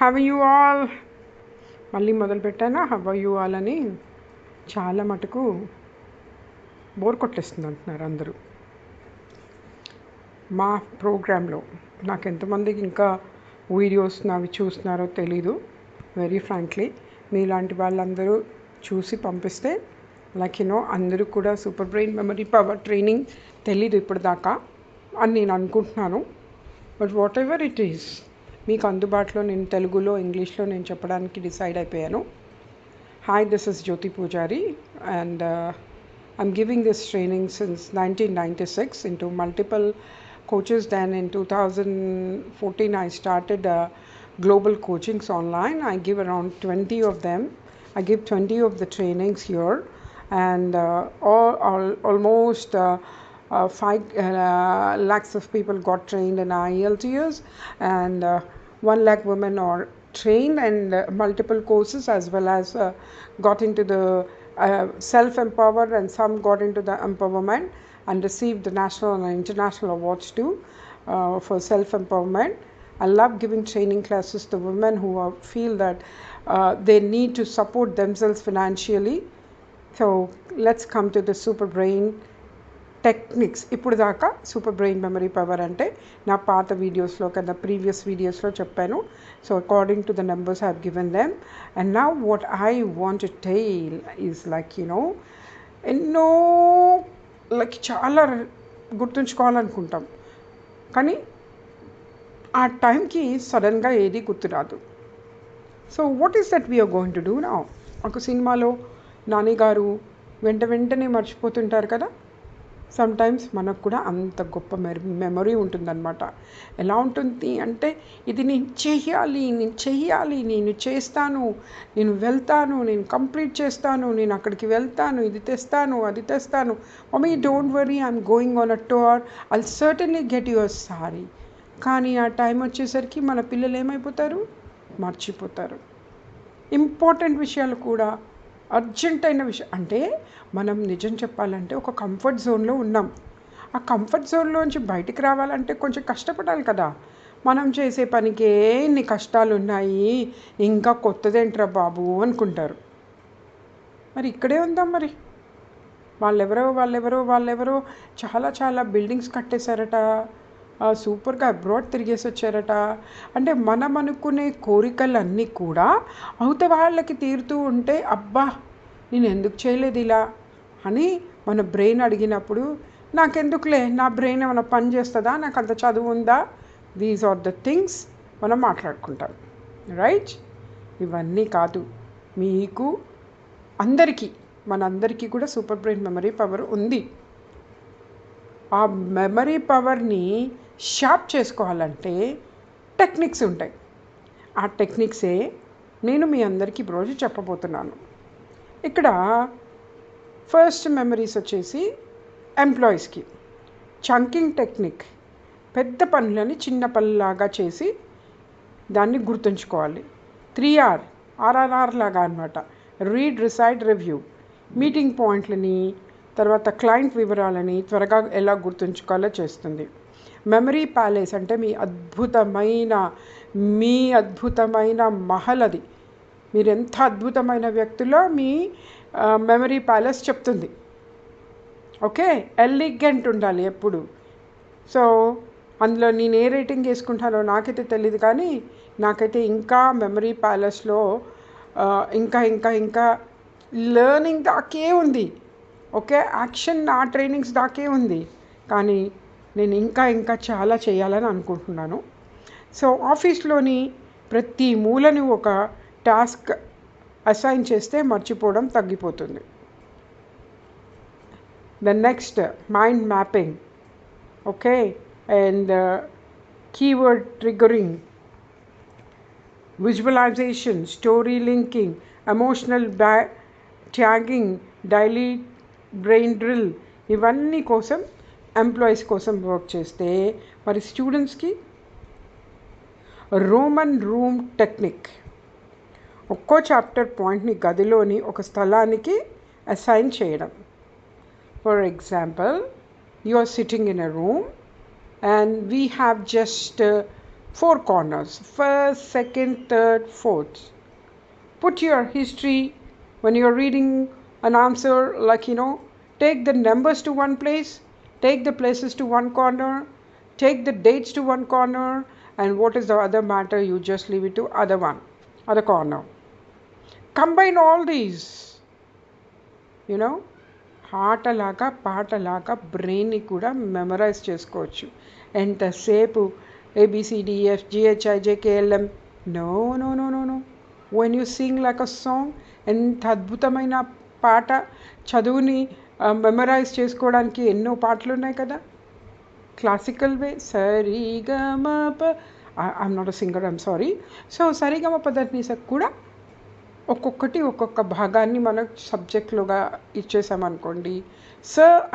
Have you all మళ్ళీ మొదలుపెట్టానా have you all అని. చాలా మటుకు బోర్ కొట్టేస్తుంది అంటున్నారు అందరూ మా ప్రోగ్రాంలో. నాకు ఎంతమందికి ఇంకా వీడియోస్ నావి చూస్తున్నారో తెలీదు. వెరీ ఫ్రాంక్లీ మీలాంటి వాళ్ళందరూ చూసి పంపిస్తే లైక్ అందరూ కూడా super brain memory power training తెలీదు ఇప్పటిదాకా అని నేను అనుకుంటున్నాను. But what ever it is మీకు అందుబాటులో నేను తెలుగులో ఇంగ్లీష్లో నేను చెప్పడానికి డిసైడ్ అయిపోయాను. హాయ్, దిస్ ఇస్ జ్యోతి పూజారి and I'm giving this training since 1996 into multiple coaches. Then in 2014 I started global coachings online. I give around 20 of them. I give 20 of the trainings here, and almost 5 lakhs of people got trained in IELTS, and 1 lakh women are trained and multiple courses, as well as got into the self-empowered, and some got into the empowerment and received the national and international awards too for self-empowerment. I love giving training classes to women who feel that they need to support themselves financially. So let's come to the super brain techniques. ఇప్పుడు దాకా super brain memory power అంటే నా పాత వీడియోస్లో కదా previous వీడియోస్లో చెప్పాను. So according to the numbers I have given them. And now what I want to tell is like ఎన్నో లైక్ చాలా గుర్తుంచుకోవాలనుకుంటాం, కానీ ఆ టైంకి సడన్గా ఏది గుర్తురాదు. So what is that we are going to do now? ఒక సినిమాలో నాని గారు వెంటనే మర్చిపోతుంటారు కదా. సమ్టైమ్స్ మనకు కూడా అంత గొప్ప మెమరీ ఉంటుందన్నమాట. ఎలా ఉంటుంది అంటే, ఇది నేను చెయ్యాలి, నేను చేస్తాను, నేను వెళ్తాను, నేను కంప్లీట్ చేస్తాను, నేను అక్కడికి వెళ్తాను, ఇది తెస్తాను, అది తెస్తాను. Mummy don't worry, I'm going on a tour, I'll certainly get your sorry. కానీ ఆ టైం వచ్చేసరికి మన పిల్లలు ఏమైపోతారు? మర్చిపోతారు. ఇంపార్టెంట్ విషయాలు కూడా, అర్జెంట్ అయిన విషయం అంటే, మనం నిజం చెప్పాలంటే ఒక కంఫర్ట్ జోన్లో ఉన్నాం. ఆ కంఫర్ట్ జోన్లోంచి బయటికి రావాలంటే కొంచెం కష్టపడాలి కదా. మనం చేసే పనికే ఇన్ని కష్టాలు ఉన్నాయి, ఇంకా కొత్తదేంట్రా బాబు అనుకుంటారు. మరి ఇక్కడే ఉందాం. మరి వాళ్ళెవరో చాలా బిల్డింగ్స్ కట్టేశారట, సూపర్గా అబ్రాడ్ తిరిగేసి వచ్చారట. అంటే మనం అనుకునే కోరికలన్నీ కూడా అవతల వాళ్ళకి తీరుతూ ఉంటే, అబ్బా నేను ఎందుకు చేయలేదు ఇలా అని మన బ్రెయిన్ అడిగినప్పుడు, నాకెందుకులే, నా బ్రెయిన్ ఏమైనా పని చేస్తుందా, నాకు అంత చదువు ఉందా, దీస్ ఆర్ ద థింగ్స్ మనం మాట్లాడుకుంటాం, రైట్? ఇవన్నీ కాదు, మీకు మనందరికీ కూడా సూపర్ బ్రెయిన్ మెమరీ పవర్ ఉంది. ఆ మెమరీ పవర్ని షార్ప్ చేసుకోవాలంటే టెక్నిక్స్ ఉంటాయి. ఆ టెక్నిక్సే నేను మీ అందరికీ ఈరోజు చెప్పబోతున్నాను. ఇక్కడ ఫస్ట్ మెమరీస్ వచ్చేసి ఎంప్లాయీస్కి చంకింగ్ టెక్నిక్. పెద్ద పనులని చిన్న పనులాగా చేసి దాన్ని గుర్తుంచుకోవాలి. 3R RRR లాగా అనమాట. Read, reside, review. మీటింగ్ పాయింట్లని, తర్వాత క్లయింట్ వివరాలని త్వరగా ఎలా గుర్తుంచుకోవాలో చేస్తుంది. మెమరీ ప్యాలెస్ అంటే మీ అద్భుతమైన మహల్. అది మీరు ఎంత అద్భుతమైన వ్యక్తులో మీ మెమరీ ప్యాలెస్ చెప్తుంది. ఓకే, ఎలిగెంట్ ఉండాలి ఎప్పుడు. సో అందులో నేను ఏ రేటింగ్ వేసుకుంటానో నాకైతే తెలియదు, కానీ నాకైతే ఇంకా మెమరీ ప్యాలెస్లో ఇంకా లెర్నింగ్ దాకే ఉంది. ఓకే, యాక్షన్ ఆ ట్రైనింగ్స్ దాకే ఉంది, కానీ నేను ఇంకా చాలా చేయాలని అనుకుంటున్నాను. సో ఆఫీస్లోని ప్రతి మూలని ఒక టాస్క్ అసైన్ చేస్తే మర్చిపోవడం తగ్గిపోతుంది. The next mind mapping. Okay, and keyword triggering, visualisation, story linking, emotional tagging, daily brain drill, ఇవన్నీ కోసం ఎంప్లాయీస్ కోసం వర్క్ చేస్తే, మరి స్టూడెంట్స్కి రోమన్ రూమ్ టెక్నిక్. ఒక్కో చాప్టర్ పాయింట్ని గదిలోని ఒక స్థలానికి అసైన్ చేయడం. For example, you are sitting in a room and we have just 4 corners, first, second, third, fourth. Put your history when you're reading an answer, like, take the numbers to one place, take the places to one corner, take the dates to one corner, and what is the other matter, you just leave it to other corner. Combine all these, ఆటలాగా పాటలాగా బ్రెయిన్ని కూడా memorise చేసుకోవచ్చు. ఎంతసేపు ABCDEFGHIJKLM, no no no no no. When you sing like a song, ఎంత అద్భుతమైన పాట. చదువుని మెమరైజ్ చేసుకోవడానికి ఎన్నో పాటలు ఉన్నాయి కదా. క్లాసికల్ వే, సరిగమప, I'm not a singer, I'm sorry. So సరిగమప కూడా ఒక్కొక్క భాగాన్ని మనం సబ్జెక్టులుగా ఇచ్చేసామనుకోండి,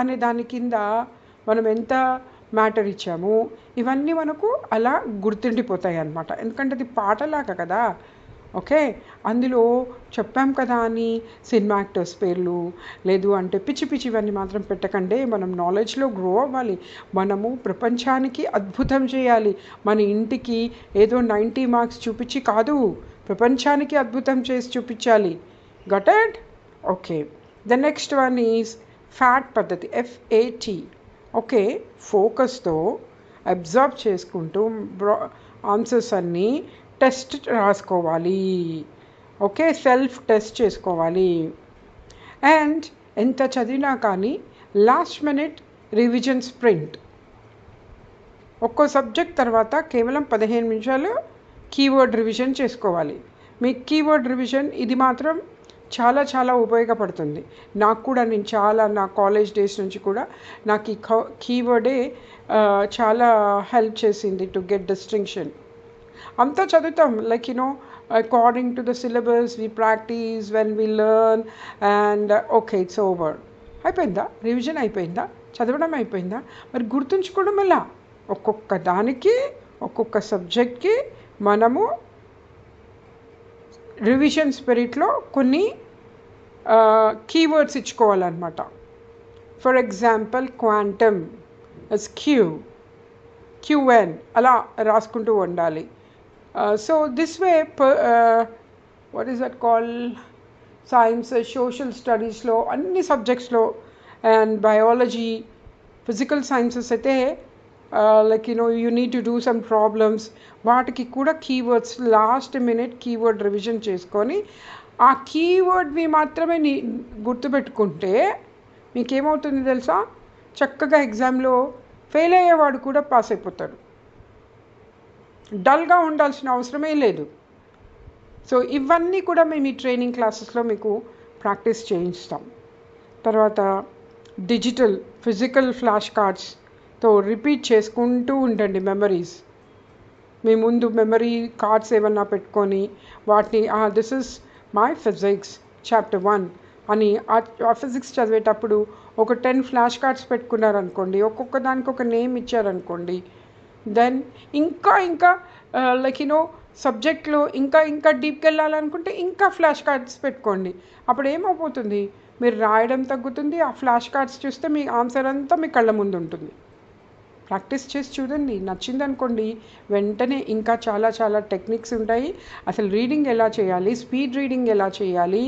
అనే దాని కింద మనం ఎంత మ్యాటర్ ఇచ్చాము, ఇవన్నీ మనకు అలా గుర్తుండిపోతాయి అన్నమాట. ఎందుకంటే అది పాటలాగా కదా. ఓకే, అందులో చెప్పాం కదా అని సినిమా యాక్టర్స్ పేర్లు లేదు అంటే పిచ్చి పిచ్చివన్నీ మాత్రం పెట్టకండి. మనం నాలెడ్జ్లో గ్రో అవ్వాలి. మనము ప్రపంచానికి అద్భుతం చేయాలి. మన ఇంటికి ఏదో 90 మార్క్స్ చూపించి కాదు, ప్రపంచానికి అద్భుతం చేసి చూపించాలి. Got it? Okay. The next one is fat పద్ధతి, FAT. ఓకే, ఫోకస్తో అబ్జర్వ్ చేసుకుంటూ ఆన్సర్స్ అన్నీ టెస్ట్ రాసుకోవాలి. ఓకే, సెల్ఫ్ టెస్ట్ చేసుకోవాలి. అండ్ ఎంత చదివినా కానీ లాస్ట్ మినిట్ రివిజన్ స్ప్రింట్. ఒక్కో సబ్జెక్ట్ తర్వాత కేవలం 15 నిమిషాలు కీవర్డ్ రివిజన్ చేసుకోవాలి. మీ కీవర్డ్ రివిజన్ ఇది మాత్రం చాలా చాలా ఉపయోగపడుతుంది. నాకు కూడా, నా కాలేజ్ డేస్ నుంచి కూడా నాకు ఈ కీవర్డే చాలా హెల్ప్ చేసింది టు గెట్ డిస్టింక్షన్. అంతా చదువుతాం, like according to the syllabus we practice, when we learn, and okay, it's over. అయిపోయిందా? రివిజన్ అయిపోయిందా? చదవడం అయిపోయిందా? మరి గుర్తుంచుకోవడం ఎలా? ఒక్కొక్క దానికి, ఒక్కొక్క సబ్జెక్ట్కి మనము రివిజన్ స్పిరిట్లో కొన్ని కీవర్డ్స్ ఇచ్చుకోవాలన్నమాట. For example, quantum is QN అలా రాసుకుంటూ ఉండాలి. So this way what is that call, science, social స్టడీస్లో, అన్ని సబ్జెక్ట్స్లో, అండ్ బయాలజీ, ఫిజికల్ సైన్సెస్ అయితే like you need to do some problems, వాటికి కూడా keywords last minute keyword revision చేసుకొని ఆ కీవర్డ్ని మాత్రమే గుర్తుపెట్టుకుంటే మీకేమవుతుంది తెలుసా? చక్కగా ఎగ్జామ్లో ఫెయిల్ అయ్యేవాడు కూడా పాస్ అయిపోతాడు. డల్గా ఉండాల్సిన అవసరమే లేదు. సో ఇవన్నీ కూడా మేము ఈ ట్రైనింగ్ క్లాసెస్లో మీకు ప్రాక్టీస్ చేయిస్తాం. తర్వాత డిజిటల్, ఫిజికల్ ఫ్లాష్ కార్డ్స్తో రిపీట్ చేసుకుంటూ ఉండండి మెమరీస్. మీ ముందు మెమరీ కార్డ్స్ ఏమన్నా పెట్టుకొని వాటిని this is my physics chapter 1 అని ఆ ఫిజిక్స్ చదివేటప్పుడు ఒక 10 ఫ్లాష్ కార్డ్స్ పెట్టుకున్నారనుకోండి, ఒక్కొక్క దానికి ఒక నేమ్ ఇచ్చారనుకోండి, దెన్ ఇంకా లైక్ సబ్జెక్ట్లో ఇంకా డీప్కి వెళ్ళాలనుకుంటే ఇంకా ఫ్లాష్ కార్డ్స్ పెట్టుకోండి. అప్పుడు ఏమైపోతుంది, మీరు రాయడం తగ్గుతుంది, ఆ ఫ్లాష్ కార్డ్స్ చూస్తే మీ ఆన్సర్ అంతా మీ కళ్ళ ముందు ఉంటుంది. ప్రాక్టీస్ చేసి చూడండి, నచ్చిందనుకోండి వెంటనే ఇంకా చాలా చాలా టెక్నిక్స్ ఉంటాయి. అసలు రీడింగ్ ఎలా చేయాలి, స్పీడ్ రీడింగ్ ఎలా చేయాలి,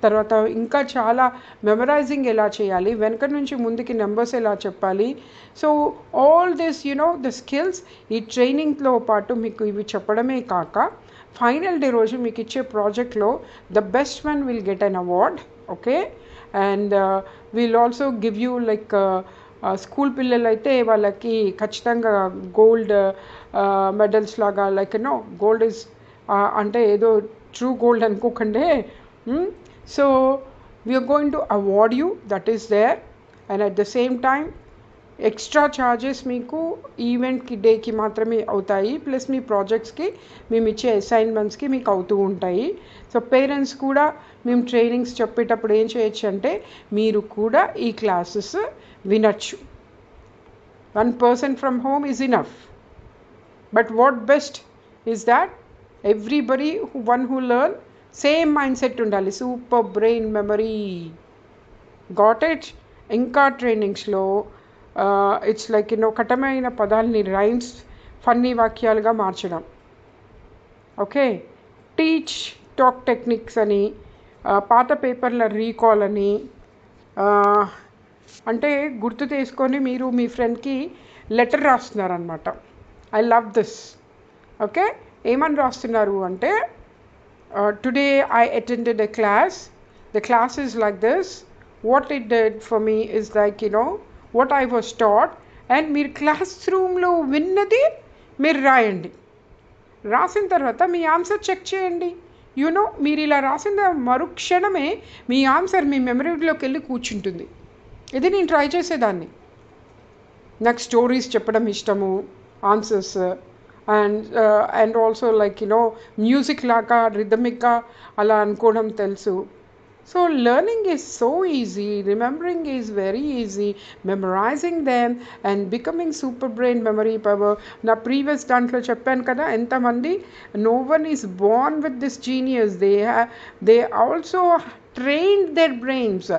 తర్వాత ఇంకా చాలా మెమరైజింగ్ ఎలా చేయాలి, వెనక నుంచి ముందుకి నెంబర్స్ ఎలా చెప్పాలి. So all this the skills ఈ ట్రైనింగ్లో పాటు మీకు ఇవి చెప్పడమే కాక ఫైనల్ డే రోజు మీకు ఇచ్చే ప్రాజెక్ట్లో the best one will get an award. Okay, and will also give you like school పిల్లలు అయితే వాళ్ళకి ఖచ్చితంగా గోల్డ్ మెడల్స్ లాగా, లైక్ గోల్డ్ ఇస్ అంటే ఏదో ట్రూ గోల్డ్ అనుకోకండి. So we're going to award you, that is there. And at the same time extra charges మీకు ఈవెంట్కి డేకి మాత్రమే అవుతాయి, ప్లస్ మీ ప్రాజెక్ట్స్కి మేము ఇచ్చే అసైన్మెంట్స్కి మీకు అవుతూ ఉంటాయి. సో పేరెంట్స్ కూడా మేము ట్రైనింగ్స్ చెప్పేటప్పుడు ఏం చేయొచ్చు అంటే మీరు కూడా ఈ క్లాసెస్ వినొచ్చు. 1 person from home is enough. But what best is that everybody who learn same mindset undali, super brain memory. Got it? ఇంకా ట్రైనింగ్స్లో ఇట్స్ లైక్ కఠినమైన పదాలని రైమ్స్ ఫన్నీ వాక్యాలుగా మార్చడం. ఓకే, టీచ్ టాక్ టెక్నిక్స్ అని, పాత పేపర్ల రీకాల్ అని, అంటే గుర్తు తీసుకొని మీరు మీ ఫ్రెండ్కి లెటర్ రాస్తున్నారనమాట. I love this. ఓకే, ఏమని రాస్తున్నారు అంటే, today I attended a class, the class is like this, what it did for me is like what I was taught, and మీరు క్లాస్ రూమ్లో విన్నది మీరు రాయండి. రాసిన తర్వాత మీ ఆన్సర్ చెక్ చేయండి. మీరు ఇలా రాసిన మరుక్షణమే మీ ఆన్సర్ మీ మెమరీలోకి వెళ్ళి కూర్చుంటుంది. ఇది నేను ట్రై చేసేదాన్ని. నాకు స్టోరీస్ చెప్పడం ఇష్టము, answers, and also like music లాగా రిథమిక్గా అలా అనుకోవడం తెలుసు. So learning is so easy, remembering is very easy, memorizing them and becoming super brain memory power. నా ప్రీవియస్ దాంట్లో చెప్పాను కదా, ఎంతమంది no one is born with this genius, they also trained their brains.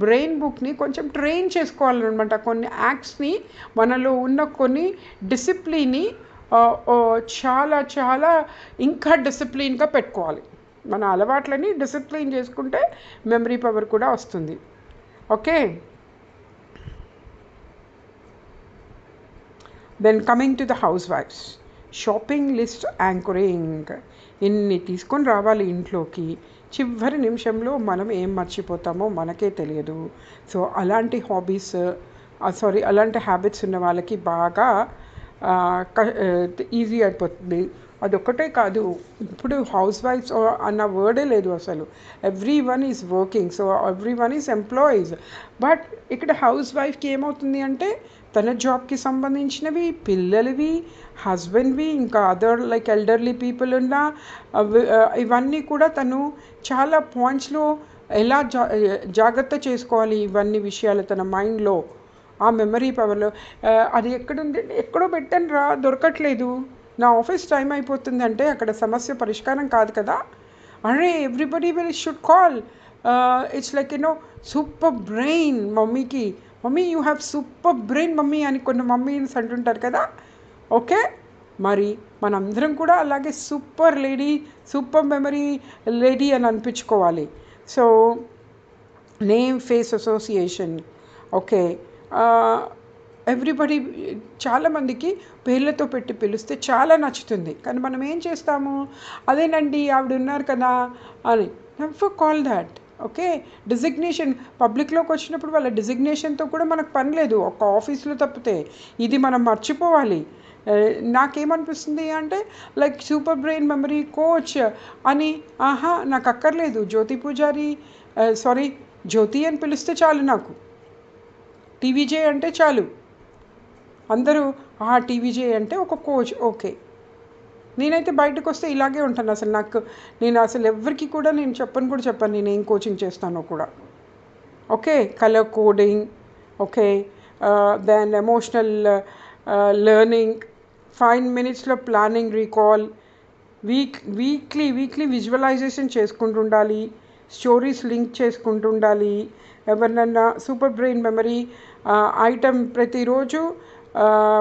Brain బుక్ని కొంచెం train చేసుకోవాలన్నమాట. కొన్ని యాక్ట్స్ని, మనలో ఉన్న కొన్ని డిసిప్లిన్ని చాలా చాలా ఇంకా డిసిప్లిన్గా పెట్టుకోవాలి. మన అలవాట్లని డిసిప్లిన్ చేసుకుంటే మెమరీ పవర్ కూడా వస్తుంది. Okay, then coming to the హౌస్ వైఫ్స్, షాపింగ్ లిస్ట్ యాంకరింగ్. ఇన్ని తీసుకొని రావాలి ఇంట్లోకి, చివరి నిమిషంలో మనం ఏం మర్చిపోతామో మనకే తెలియదు. సో అలాంటి అలాంటి హ్యాబిట్స్ ఉన్న వాళ్ళకి బాగా ఈజీ అయిపోతుంది. అదొక్కటే కాదు, ఇప్పుడు హౌస్ వైఫ్స్ అన్న వర్డే లేదు అసలు. Every one is working, so every one is employees. But ఇక్కడ హౌస్ వైఫ్కి ఏమవుతుంది అంటే, తన జాబ్కి సంబంధించినవి, పిల్లలవి, హస్బెండ్వి, ఇంకా అదర్ లైక్ ఎల్డర్లీ పీపుల్ ఉన్న ఇవన్నీ కూడా తను చాలా పాయింట్స్లో ఎలా జాగ్రత్త చేసుకోవాలి, ఇవన్నీ విషయాలు తన మైండ్లో, ఆ మెమరీ పవర్లో. అది ఎక్కడుంది, ఎక్కడో పెట్టాను దొరకట్లేదు, నా ఆఫీస్ టైం అయిపోతుందంటే అక్కడ సమస్య పరిష్కారం కాదు కదా. అరే everybody should call. It's like super brain. Mummy you have super brain mummy అని కొన్ని మమ్మీస్ అంటుంటారు కదా. ఓకే, మరి మనందరం కూడా అలాగే super lady, super memory lady అని అనిపించుకోవాలి. So name face association. Okay, everybody, చాలామందికి పేర్లతో పెట్టి పిలిస్తే చాలా నచ్చుతుంది. కానీ మనం ఏం చేస్తాము, అదేనండి ఆవిడ ఉన్నారు కదా అని. Never call that. Okay, designation పబ్లిక్లోకి వచ్చినప్పుడు వాళ్ళ డిజిగ్నేషన్తో కూడా మనకు పని లేదు, ఒక ఆఫీస్లో తప్పితే. ఇది మనం మర్చిపోవాలి. నాకేమనిపిస్తుంది అంటే, like super brain memory coach అని, నాకు అక్కర్లేదు. జ్యోతి అని పిలిస్తే చాలు, నాకు టీవీజే అంటే చాలు. అందరూ టీవీజే అంటే ఒక కోచ్. ఓకే, నేనైతే బయటకు వస్తే ఇలాగే ఉంటాను. నేను అసలు ఎవరికి కూడా నేను చెప్పను నేను ఏం కోచింగ్ చేస్తానో కూడా. Okay, colour coding, okay, then emotional learning, 5 minutesలో ప్లానింగ్, రీకాల్, వీక్లీ విజువలైజేషన్ చేసుకుంటూ ఉండాలి, స్టోరీస్ లింక్ చేసుకుంటూ ఉండాలి. ఎవరినన్నా సూపర్ బ్రెయిన్ మెమరీ ఐటమ్, ప్రతిరోజు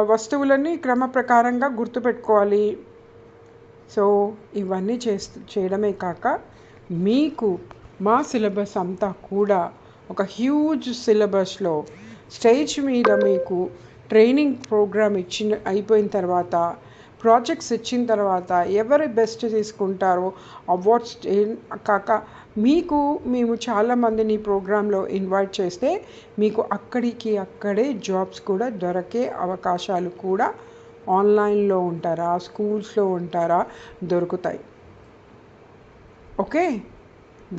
వస్తువులని క్రమ ప్రకారంగా గుర్తుపెట్టుకోవాలి. సో ఇవన్నీ చేయడమే కాక, మీకు మా సిలబస్ అంతా కూడా ఒక హ్యూజ్ సిలబస్లో స్టేజ్ మీద మీకు ట్రైనింగ్ ప్రోగ్రామ్ అయిపోయిన తర్వాత, ప్రాజెక్ట్స్ ఇచ్చిన తర్వాత ఎవరు బెస్ట్ తీసుకుంటారో అవార్డ్స్ కాక, మేము చాలామందిని ప్రోగ్రాంలో ఇన్వైట్ చేస్తే మీకు అక్కడే జాబ్స్ కూడా దొరికే అవకాశాలు కూడా ఆన్లైన్లో ఉంటారా, స్కూల్స్లో ఉంటారా, దొరుకుతాయి. Okay,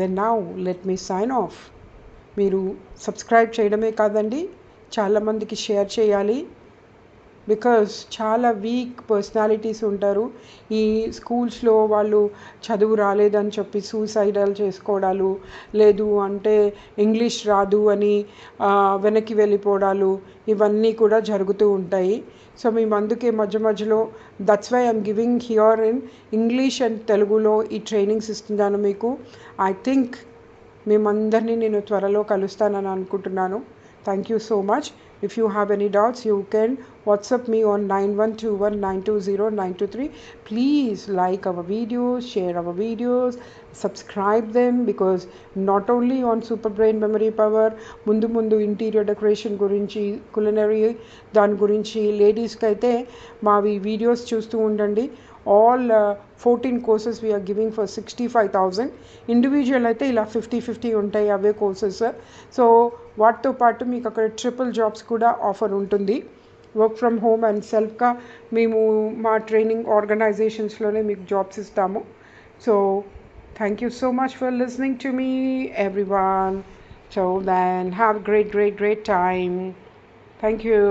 then now let me sign off. మీరు సబ్స్క్రైబ్ చేయడమే కాదండి, చాలామందికి షేర్ చేయాలి. బికాజ్ చాలా వీక్ పర్సనాలిటీస్ ఉంటారు. ఈ స్కూల్స్లో వాళ్ళు చదువు రాలేదని చెప్పి సూసైడల్ చేసుకోవడాలు, లేదు అంటే ఇంగ్లీష్ రాదు అని వెనక్కి వెళ్ళిపోవడాలు, ఇవన్నీ కూడా జరుగుతూ ఉంటాయి. సో మేము అందుకే మధ్యలో that's why I'm giving here in English and తెలుగులో ఈ ట్రైనింగ్స్ ఇస్తున్నాను మీకు. ఐ థింక్ మేమందరినీ నేను త్వరలో కలుస్తానని అనుకుంటున్నాను. Thank you so much. If you have any doubts, you can WhatsApp me on 9121920923. Please like our videos, share our videos, subscribe them, because not only on Super Brain Memory Power, ముందు ముందు interior decoration గురించి, culinary దాని గురించి లేడీస్కి అయితే మావి videos చూస్తూ ఉండండి. All 14 courses we are giving for 65,000. Individual అయితే ఇలా 50-50 ఉంటాయి అవే కోర్సెస్. సో వాటితో పాటు మీకు అక్కడ ట్రిపుల్ జాబ్స్ కూడా ఆఫర్ ఉంటుంది. వర్క్ ఫ్రమ్ హోమ్ అండ్ సెల్ఫ్గా మేము మా ట్రైనింగ్ ఆర్గనైజేషన్స్లోనే మీకు జాబ్స్ ఇస్తాము. So thank you so much for listening to me everyone. So then have a great time. Thank you.